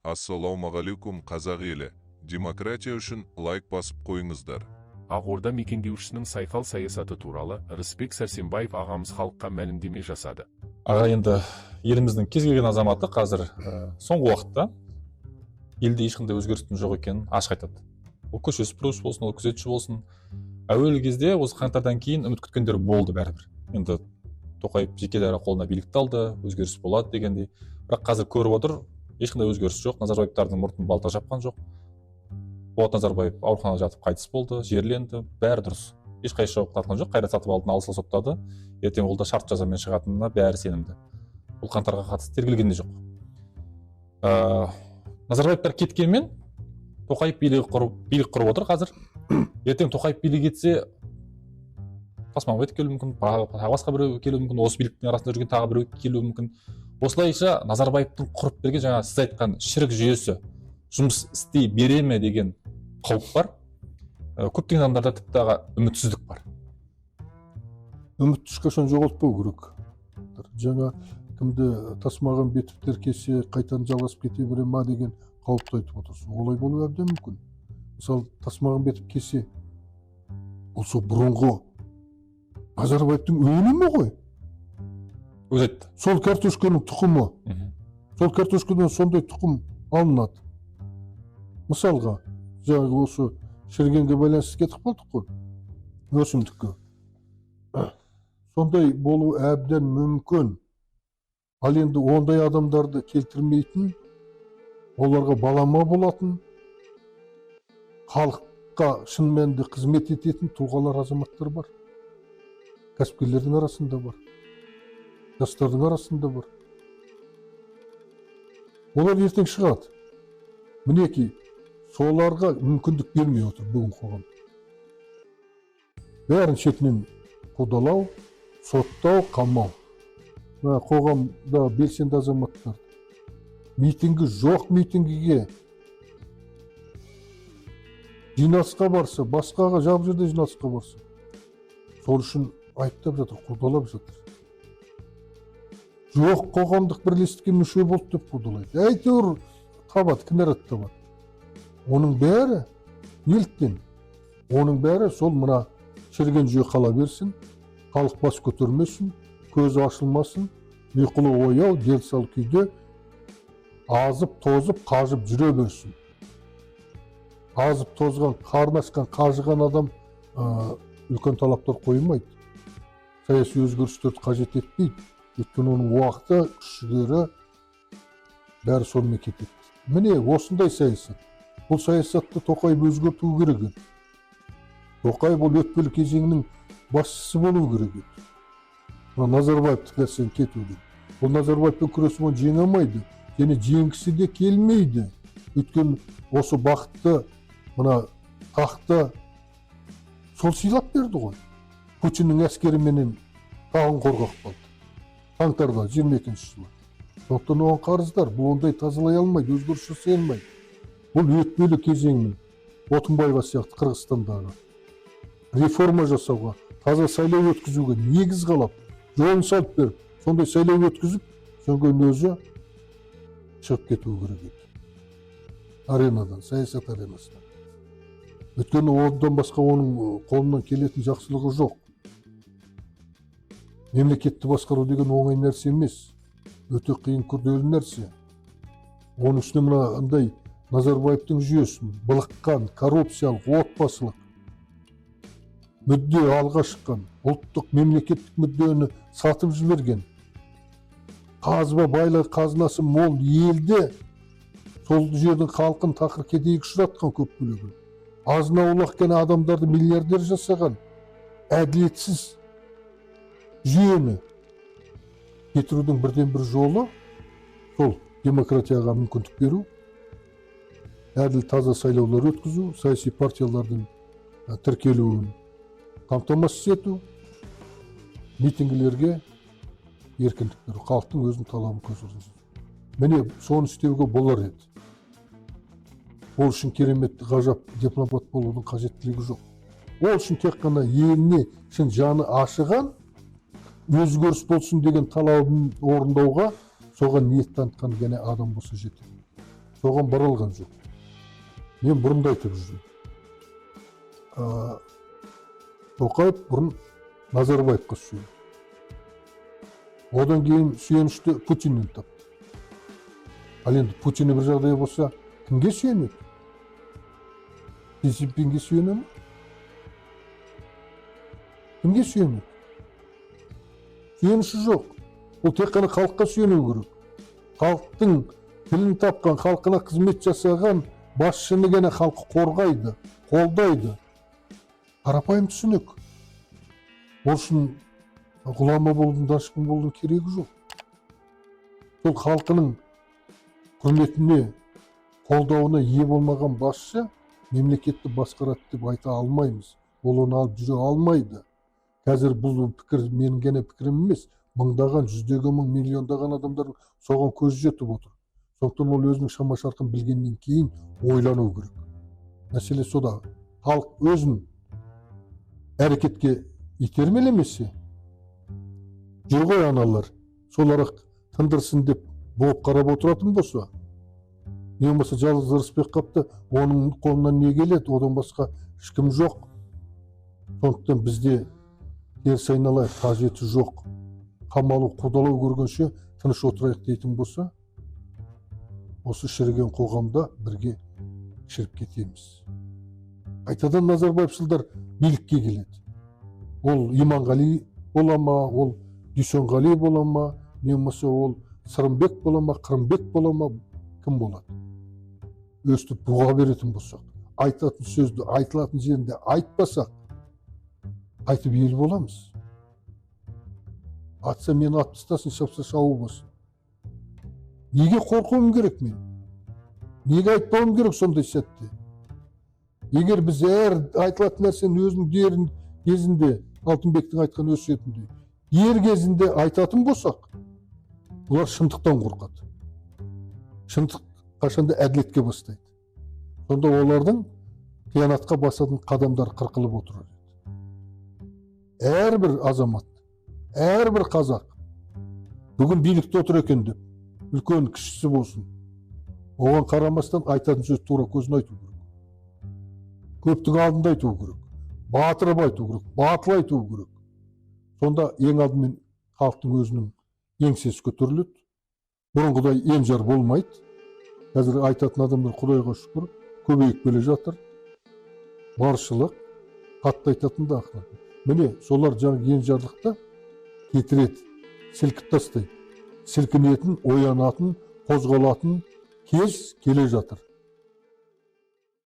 Ассалаумағалейкум қазақ елі. Демократия үшін лайк басып қойыңыздар. Ақорда мекендеушісінің сайқал саясаты туралы Рысбек Сәрсенбаев ағамыз халыққа мәлімдеме жасады. Аға, енді еліміздің кез келген азаматы қазір соңғы уақытта елде ешқандай өзгерістің жоқ екенін ашық айтады. Ол көше сыпырушы болсын, ол күзетші болсын. Әуелі кезде осы қаңтардан кейін үміт күткендер болды бәрібір. Енді Тоқаев жеке дара қолына билікті алды, өзгеріс болады дегендей. Бірақ қазір көріп отыр, ешқандай өзгеріс жоқ. Назарбаевтардың мұртын балта жапқан жоқ. Болат Назарбаев ауруханада жатып қайтыс болды, жерленді, бәрі дұрыс. Ешқайсы жауап тартқан жоқ. Қайрат Сатыбалдыны алысқа соттады. Ертең ол да шарт жазамен шығатынына бәрі сенімді. Бұл қаңтарға қатысты тергелген де жоқ. Назарбаевтар кеткенмен Тоқаев билік құрып отыр қазір. Ертең Тоқаев билік етсе, Тасмағамбетов келуі мүмкін, басқа біреу келуі мүмкін, осы биліктің арасында жүрген тағы біреу келуі мүмкін. Осылайша Назарбаевтың құрып берген, жаңа сіз айтқан шірік жүйесі жұмыс істей бере ме деген қауіп бар. Көптеген адамдарда тіпті үмітсіздік бар. Үміт ешқашан жоғалтпау керек. Жаңа кімді Тасмағамбетовтер кесе қайтадан жалғасып кете бере ма деген қауіпті айтып отырсың. Олай болуы әбден мүмкін. Мысалы, Тасмағамбетов кесе ол сол бұрынғы Назарбаевтың өлімі ғой. Өзі айтты. Сол картошканың тұқымы. Сол картошкадан сондай тұқым алынады. Мысалға, жаңағы осы шірігенге байланысты кетіп қалдық қой. Өсімдікке. Сондай болу әбден мүмкін. Ал енді ондай адамдарды келтірмейтін, оларға балама болатын, халыққа шын мәнінде қызмет ететін тұлғалар, азаматтар бар. Кәсіпкерлердің арасында бар. Жастардың арасында бар. Олар ертең шығады. Мінеки, соларға мүмкіндік бермей отыр бүгін қоғам. Бәрін шетінен қудалау, соттау, қамау. Қоғамда белсенді азаматтар. Митингі жоқ митингіге жиналысқа барса, басқаға жабық жерде жиналысқа барса, сол үшін айыптап жатыр, қудалап жатыр. Жоқ қоғамдық бірлестікке мүше болды деп қудалайды. Әйтеуір табады, кінәрат табады. Оның бәрі неліктен? Оның бәрі сол мына шіріген жүйе қала берсін, халық бас көтермесін, көзі ашылмасын, ұйқылы ояу, дел сал күйде азып, тозып, қажып жүре берсін. Азып, тозған, қарны ашқан, қажыған адам үлкен талаптар қоймайды. Саяси өзгерістерді қажет етпейді. Өйткені оның уақыты, күш-жігері бәрі сонымен кетеді. Міне осындай саясат. Бұл саясатты Тоқаев өзгерту керек еді. Тоқаев бұл өтпелі кезеңнің басшысы болу керек еді. Назарбаевтың нәрсені кетуді. Бұл Назарбаевпен күресіп жеңе алмайды. Және жеңгісі де келмейді. Өйткені осы бақытты, мына тақты сол сыйлап берді ғой. Путиннің әскеріменен тағын қорғап қалды. Қаңтарда 22-ші жылы. Сондықтан оған қарыздар. Бұл ондай тазалай алмайды, өзгеріс жасай алмайды. Бұл өтпелі кезеңнің Отынбаева сияқты Қырғызстандағы реформа жасауға, таза сайлау өткізуге негіз қалап, жолын салып беріп, сондай сайлау өткізіп, соңғы өзі шығып кетуі керек еді. Аренадан, саясат аренасынан. Өйткені одан басқа оның қолынан келетін жақсылығы жоқ. Мемлекетті басқару деген оңай нәрсе емес. Өте қиын, күрделі нәрсе. Оның үстіне мынандай Назарбаевтың жүйесін былыққан, коррупциялық, отбасылық мүдде алға шыққан, ұлттық мемлекеттік мүддені сатып жіберген, қазба байлар қазынасы мол елде сол жердің халқын тақыр кедейге ұшыратқан көп бөлігін. Азын аулақ қана адамдарды миллиардер жасаған әділетсіз жүйені кетірудің бірден бір жолы сол демократияға мүмкіндік беру, әділ таза сайлаулар өткізу, саяси партиялардың тіркелуін қамтамасыз ету, митингілерге еркіндік беру, халықтың өзінің талабын көтеру. Міне соны істеуге болар еді. Ол үшін керемет ғажап дипломат болудың қажеттілігі жоқ. Ол үшін тек қана еліне шын жаны ашыған, өзгеріс болсын деген талабын орындауға соған ниет танытқан гәне адам болса жетеді. соған бара алған жоқ. Мен бұрын да айтып жүрдім. Тоқаев бұрын Назарбаевқа сүйенді. Одан кейін сүйенішті Путиннен тапты. Ал енді Путиннен бір жағдай болса, кімге сүйенеді? Си Цзиньпинге сүйене ме? Кімге сүйенеді? Сүйеніші жоқ. Ол тек қана халыққа сүйену керек. Халықтың тілін тапқан, халқына қызмет жасаған басшыны ғана халқы қорғайды, қолдайды. Қарапайым түсінік. Ол үшін ғұлама болудың, данышпан болудың керегі жоқ. Сол халқының құрметіне, қолдауына ие болмаған басшы мемлекетті басқарады деп айта алмаймыз. Ол оны алып жүре алмайды. Қазір бұл пікір менің ғана пікірім емес, мыңдаған, жүздеген мың, миллиондаған адамдардың соған көзі жетіп отыр. Сондықтан ол өзінің шама шарқын білгеннен кейін ойлану керек. Мәселе сода. Халық өзін әрекетке итермелемесе, жүр ғой аналар, солар тындырсын деп болып қарап отыратын болса, не болмаса жалғыз Рысбек қапты, оның қолынан не келеді, одан басқа ешкім жоқ. Сондықтан бізде теріс айналайық, қажеті жоқ. Қамалу, қудалау көргенше тыныш отырайық дейтін болса, осы шіріген қоғамда бірге шіріп кетеміз. Қайтадан Назарбаевшылдар билікке келеді. Ол Иманғали бола ма, ол Дүйсенғали бола ма, не болмаса ол Сырымбек бола ма, Қырымбек бола ма, кім болады? Өстіп бұға беретін болсақ, айтатын сөзді айтылатын жерінде айтпасақ, айтып ел боламыз. Атса мені атып тастасын, шапса шауы болсын. Неге қорқуым керек мен? Неге айтпауым керек сондай сәтте? Егер біз әр айтылатын нәрсені өзінің дерін кезінде, Алтынбектің айтқан өсиетінде, ер кезінде айтатын болсақ, олар шындықтан қорқады. Шындық қашанда әділетке бастайды. Сонда олардың қиянатқа басатын қадамдар қырқылып отырады. Әрбір азамат, әрбір қазақ бүгін билікте отыр екен деп, үлкен кішісі болсын, оған қарамастан айтатын сөз тура көзін айту керек. Көптің алдында айту керек. Батырып айту керек, батыл айту керек. Сонда ең алдымен халықтың өзінің еңсесі көтеріледі. Бұрынғыдай енжар болмайды. Қазір айтатын адамдар Құдайға шүкір көбейіп келе жатыр. Баршылық, қатты айтатын да ақыры. Міне солар жаңағы енжарлықта кетіреді, сілкіп тастайды. Сілкінетін, оянатын, қозғалатын кез келе жатыр.